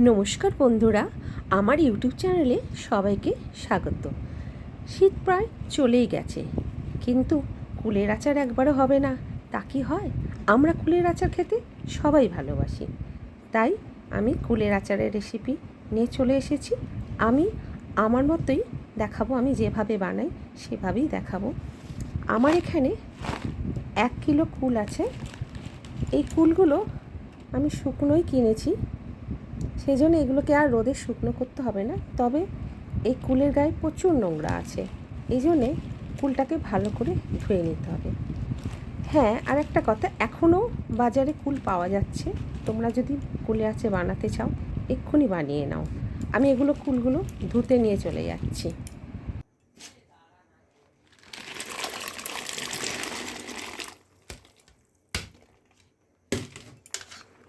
নমস্কার বন্ধুরা, আমার ইউটিউব চ্যানেলে সবাইকে স্বাগত। শীত প্রায় চলেই গেছে, কিন্তু কুলের আচার একবারও হবে না তা কি হয়? আমরা কুলের আচার খেতে সবাই ভালোবাসি, তাই আমি কুলের আচারের রেসিপি নিয়ে চলে এসেছি। আমি আমার মতোই দেখাবো, আমি যেভাবে বানাই সেভাবেই দেখাবো। আমার এখানে 1 কিলো কুল আছে। এই কুলগুলো আমি শুকনোই কিনেছি, সেই জন্য এগুলোকে আর রোদে শুকনো করতে হবে না। তবে এই কুলের গায়ে প্রচুর নোংরা আছে, এই জন্যে কুলটাকে ভালো করে ধুয়ে নিতে হবে। হ্যাঁ, আর একটা কথা, এখনও বাজারে কুল পাওয়া যাচ্ছে। তোমরা যদি কুলে আচার বানাতে চাও এক্ষুনি বানিয়ে নাও। আমি এগুলো কুলগুলো ধুতে নিয়ে চলে যাচ্ছি।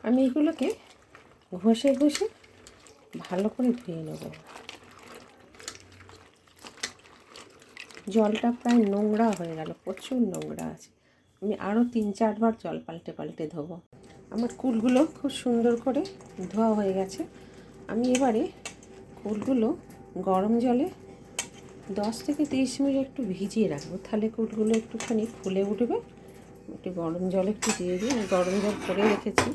আমি এগুলোকে ঘষে ঘষে ভালো করে ধুয়ে নেব। জলটা প্রায় নোংরা হয়ে গেল, প্রচুর নোংরা আছে। আমি আরও 3-4 বার জল পাল্টে পাল্টে ধোবো। আমার কুলগুলো খুব সুন্দর করে ধোয়া হয়ে গেছে। আমি এবারে কুলগুলো গরম জলে 10 থেকে 30 মিনিট একটু ভিজিয়ে রাখবো, তাহলে কুলগুলো একটুখানি ফুলে উঠবে। একটু গরম জল একটু দিয়ে দিই, আমি গরম জল করে রেখেছি।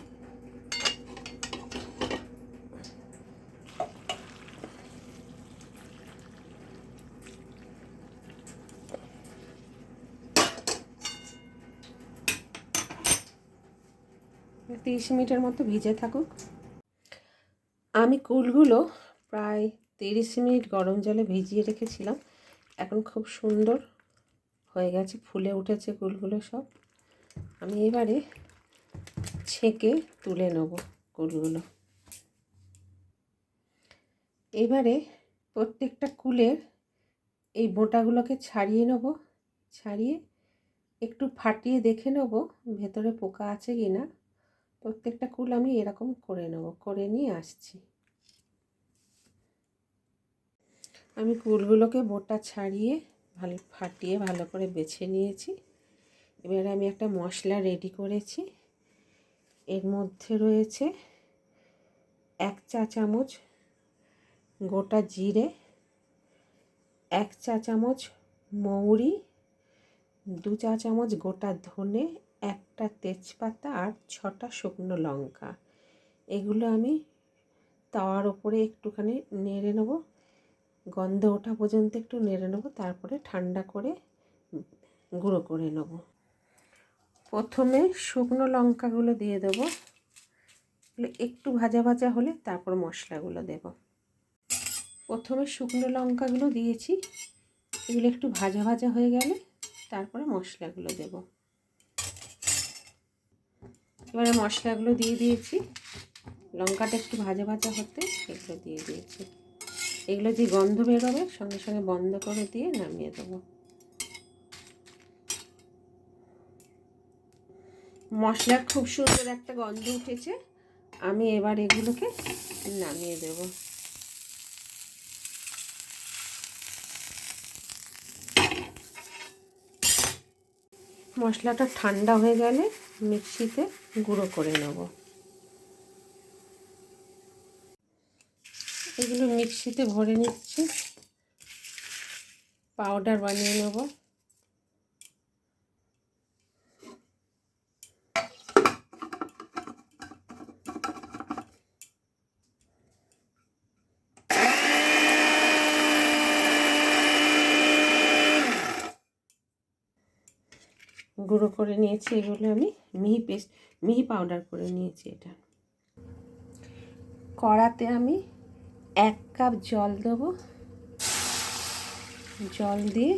আর 30 মিনিটের মতো ভিজে থাকুক। আমি কুলগুলো প্রায় 30 মিনিট গরম জলে ভিজিয়ে রেখেছিলাম। এখন খুব সুন্দর হয়ে গেছে, ফুলে উঠেছে কুলগুলো সব। আমি এবারে ছেঁকে তুলে নেব কুলগুলো। এবারে প্রত্যেকটা কুলের এই বোঁটাগুলোকে ছাড়িয়ে নেব। ছাড়িয়ে একটু ফাটিয়ে দেখে নেব ভেতরে পোকা আছে কি না। প্রত্যেকটা কুল আমি এরকম করে নেব, করে নিয়ে আসছি। আমি কুলগুলোকে বোঁটা ছাড়িয়ে ফাটিয়ে ভালো করে বেছে নিয়েছি। এবারে আমি একটা মশলা রেডি করেছি। এর মধ্যে রয়েছে 1 চা চামচ গোটা জিরে, 1 চা চামচ মৌরি, 2 চা চামচ গোটা ধনে, 1টা তেজপাতা আর 6টা শুকনো লঙ্কা। এগুলো আমি তাওয়ার ওপরে একটুখানি নেড়ে নেব, গন্ধ ওঠা পর্যন্ত একটু নেড়ে নেব, তারপরে ঠান্ডা করে গুঁড়ো করে নেব। প্রথমে শুকনো লঙ্কাগুলো দিয়ে দেবো, একটু ভাজা ভাজা হলে তারপর মশলাগুলো দেব। প্রথমে শুকনো লঙ্কাগুলো দিয়েছি, এগুলো একটু ভাজা ভাজা হয়ে গেলে তারপরে মশলাগুলো দেব। এবারে মশলাগুলো দিয়ে দিয়েছি, লঙ্কাটা একটু ভাজা ভাজা হতে এগুলো দিয়ে দিয়েছি। এগুলো যে গন্ধ বেরোবে সঙ্গে সঙ্গে বন্ধ করে দিয়ে নামিয়ে দেবো। মশলার খুব সুন্দর একটা গন্ধ উঠেছে, আমি এবার এগুলোকে নামিয়ে দেব। মশলাটা ঠান্ডা হয়ে গেলে মিক্সিতে গুঁড়ো করে নেব। এগুলো মিক্সিতে ভরে নিচ্ছি, পাউডার বানিয়ে নেব। গুঁড়ো করে নিয়েছি, এগুলো আমি মিহি পাউডার করে নিয়েছি। এটা কড়াতে আমি 1 কাপ জল দেবো। জল দিয়ে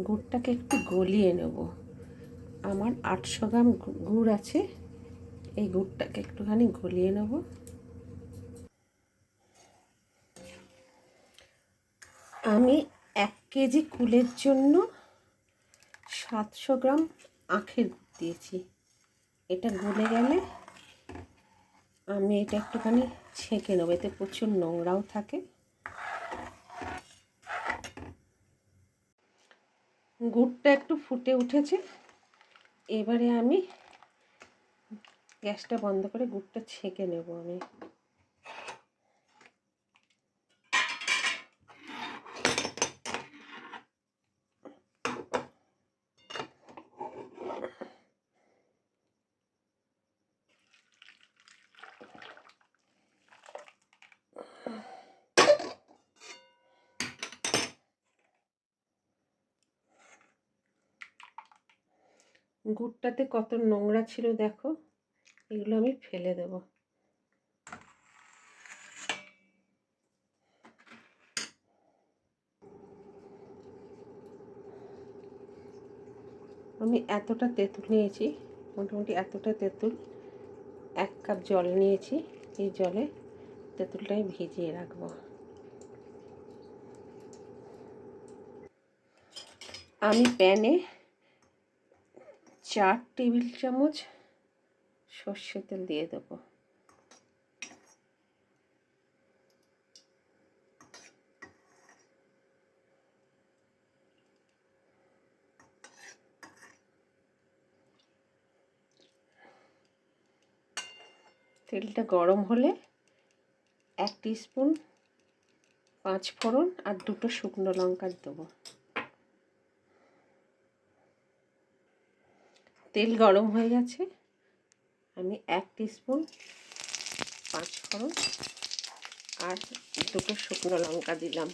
গুড়টাকে একটু গলিয়ে নেব। আমার 800 গ্রাম গুড় আছে, এই গুড়টাকে একটুখানি গলিয়ে নেব। আমি 1 কেজি কুলের জন্য 700 গ্রাম আখের গুড় দিয়েছি। এটা গলে গেলে আমি এটা একটুখানি ছেঁকে নেবো, এতে প্রচুর নোংরাও থাকে। গুড়টা একটু ফুটে উঠেছে, এবারে আমি গ্যাসটা বন্ধ করে গুড়টা ছেঁকে নেব। আমি গুড়টাতে কত নোংরা ছিল দেখো, এগুলো আমি ফেলে দেব। আমি এতটা তেঁতুল নিয়েছি, মোটামুটি এতটা তেঁতুল, 1 কাপ জল নিয়েছি। এই জলে তেঁতুলটাই ভিজিয়ে রাখবো। আমি প্যানে 4 টেবিল চামচ সর্ষের তেল দিয়ে দেবো। তেলটা গরম হলে 1 টিস্পুন 5 ফোড়ন আর 2টো শুকনো লঙ্কা দেবো। তেল গরম হয়ে গেছে, আমি 1 টিস্পুন 5 ফোড়ন আর 2টো শুকনো লঙ্কা দিলাম।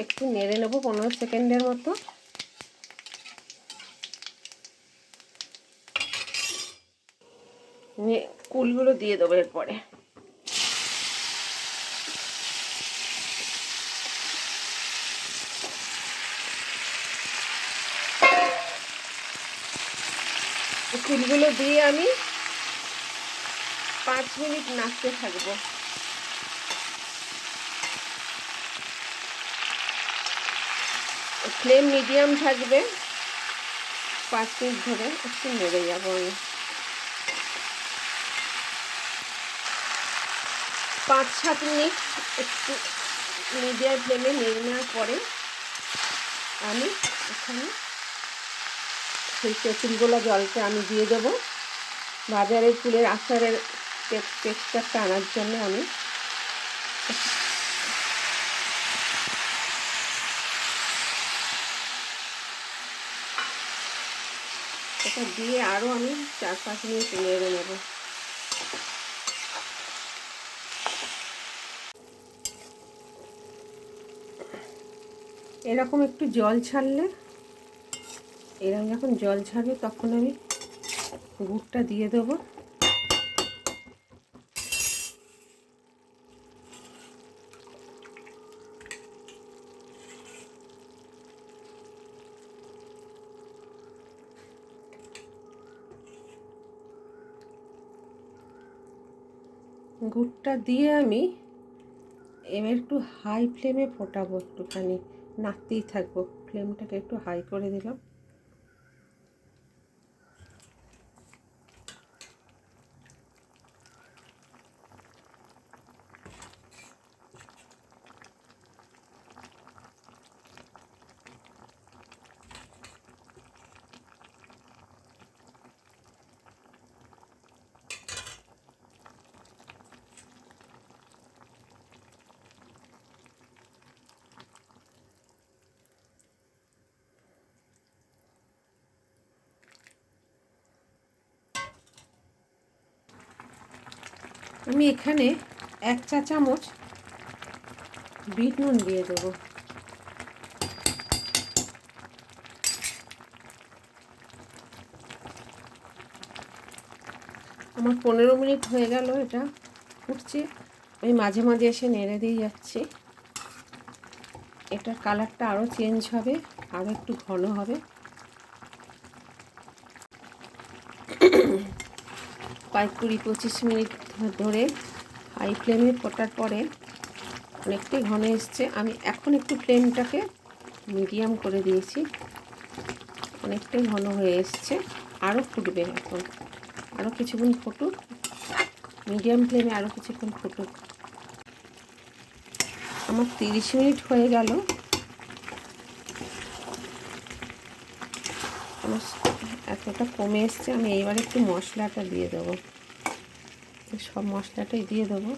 একটু নেড়ে নেবো 15 সেকেন্ডের মতো। কুলগুলো দিয়ে দেবো এরপরে। কুলগুলো দিয়ে আমি 5 মিনিট নাড়তে থাকবো। ফ্লেম মিডিয়াম থাকবে, 5 মিনিট ধরে একটু নেড়ে যাবো আমি। 5-7 মিনিট একটু মিডিয়াম ফ্লেমে নেড়ে নেওয়ার পরে আমি এখানে সেই তেঁতুলগুলো জলটা আমি দিয়ে দেবো। বাজারের কুলের আচারের টেক্সচারটা আনার জন্য আমি এটা দিয়ে আরও আমি 4-5 মিনিট নেড়ে নেব। এরকম একটু জল ছাড়লে, এরকম যখন জল ছাড়বে তখন আমি গুড়টা দিয়ে দেবো। গুড়টা দিয়ে আমি এবার একটু হাই ফ্লেমে ফোটাবো, একটুখানি নাড়তেই থাকবো। ফ্লেমটাকে একটু হাই করে দিলাম। আমি এখানে 1 চা চামচ বিট নুন দিয়ে দেবো। আমার 15 মিনিট হয়ে গেল, এটা ফুটছে। আমি মাঝে মাঝে এসে নেড়ে দিয়ে যাচ্ছি। এটার কালারটা আরও চেঞ্জ হবে, আরও একটু ঘন হবে। 20-25 মিনিট ধরে হাই ফ্লেমে ফোটার পরে অনেকটাই ঘন এসছে। আমি এখন একটু ফ্লেমটাকে মিডিয়াম করে দিয়েছি, অনেকটাই ঘন হয়ে এসছে। আরও ফুটবে, এখন আরও কিছুক্ষণ ফুটুক, মিডিয়াম ফ্লেমে আরও কিছুক্ষণ ফুটুক। আমার 30 মিনিট হয়ে গেল। আমার এতটা কমে এসছে। আমি এইবার একটু মশলাটা দিয়ে দেবো, সব মশলাটাই দিয়ে দেবো।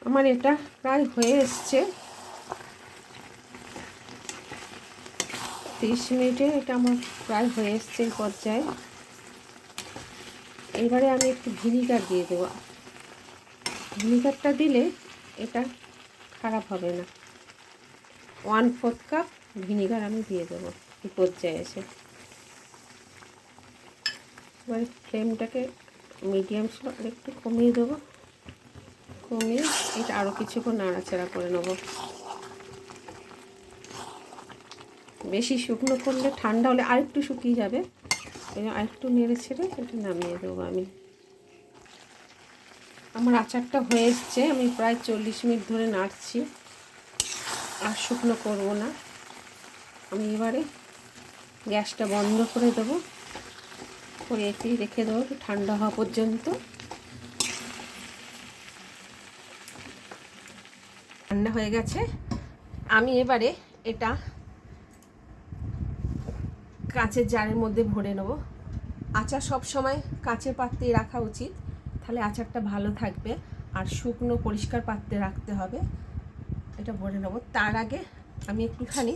আমার এটা প্রায় হয়ে এসছে। 30 মিনিটে এটা আমার প্রায় হয়ে এসছে এই পর্যায়ে। এবারে আমি একটু ভিনিগার দিয়ে দেবো। ভিনিগারটা দিলে এটা খারাপ হবে না। 1/4 কাপ ভিনিগার আমি দিয়ে দেবো এই পর্যায়ে এসে। এবারে ফ্লেমটাকে মিডিয়াম স্লো আর একটু কমিয়ে দেবো। কমিয়ে এটা আরও কিছুক্ষণ নাড়াচাড়া করে নেবো। বেশি শুকনো করলে ঠান্ডা হলে আরেকটু শুকিয়ে যাবে। আরেকটু নেড়ে ছেড়ে এটা নামিয়ে দেবো আমি। আমার আচারটা হয়ে এসছে। আমি প্রায় 40 মিনিট ধরে নাড়ছি, আর শুকনো করব না। আমি এবারে গ্যাসটা বন্ধ করে দেবো, করে এতেই রেখে দেবো ঠান্ডা হওয়া পর্যন্ত। ঠান্ডা হয়ে গেছে। আমি এবারে এটা কাঁচের জারের মধ্যে ভরে নেব। আচার সব সময় কাঁচের পাত্রে রাখা উচিত, তাহলে আচারটা ভালো থাকবে। আর শুকনো পরিষ্কার পাত্রে রাখতে হবে। এটা ভরে নেব। তার আগে আমি একটুখানি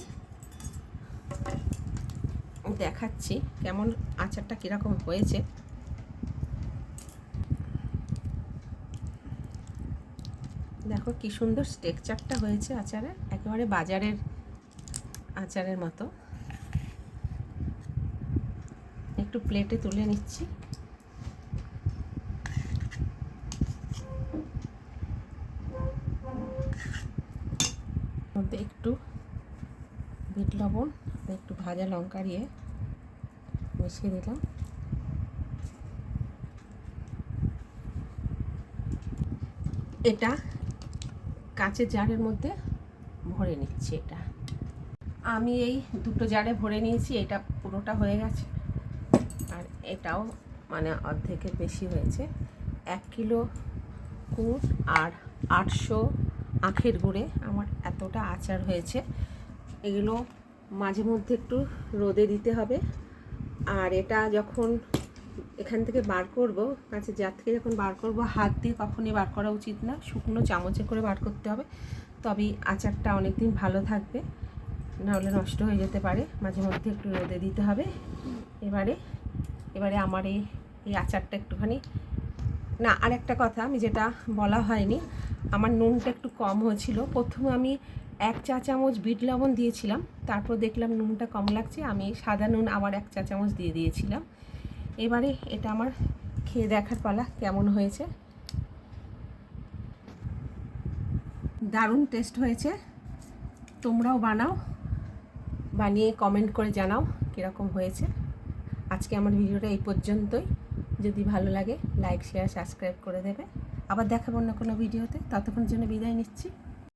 দেখাচ্ছি কেমন আচারটা কীরকম হয়েছে। দেখো কি সুন্দর টেক্সচারটা হয়েছে আচারের, একেবারে বাজারের আচারের মতো। একটু প্লেটে তুলে নিচ্ছি। মধ্যে একটু বিট লবণ, একটু ভাজা লঙ্কা দিয়ে মিশিয়ে দিলাম। এটা কাঁচের জারের মধ্যে ভরে নিচ্ছি। এটা আমি এই দুটো জারে ভরে নিয়েছি। এটা পুরোটা হয়ে গেছে, আর এটাও মানে অর্ধেকের বেশি হয়েছে। 1 কিলো গুড় আর 800 আখের গুড়ে আমার এতটা আচার হয়েছে। এগুলো মাঝে মধ্যে একটু রোদে দিতে হবে। আর এটা যখন এখান থেকে বার করব, কাঁচের জার থেকে যখন বার করব, হাত দিয়ে কখনই বার করা উচিত না, শুকনো চামচে করে বার করতে হবে। তবেই আচারটা অনেক দিন ভালো থাকবে, নাহলে নষ্ট হয়ে যেতে পারে। মাঝে মধ্যে একটু রোদে দিতে হবে। এবারে আমার এই আচারটা একটুখানি না, আর একটা কথা আমি যেটা বলা হয়নি, আমার নুনটা একটু কম হয়েছিল। প্রথমে আমি 1 চা চামচ বিট লবণ দিয়েছিলাম, তারপর দেখলাম নুনটা কম লাগছে, আমি সাদা নুন আবার 1 চা চামচ দিয়ে দিয়েছিলাম। এবারে এটা আমার খেয়ে দেখার পালা কেমন হয়েছে। দারুণ টেস্ট হয়েছে। তোমরাও বানাও, বানিয়ে কমেন্ট করে জানাও কীরকম হয়েছে। আজকে আমার ভিডিওটা এই পর্যন্তই। যদি ভালো লাগে লাইক, শেয়ার, সাবস্ক্রাইব করে দেবে। আবার দেখাবো অন্য কোনো ভিডিওতে। ততক্ষণের জন্য বিদায় নিচ্ছি।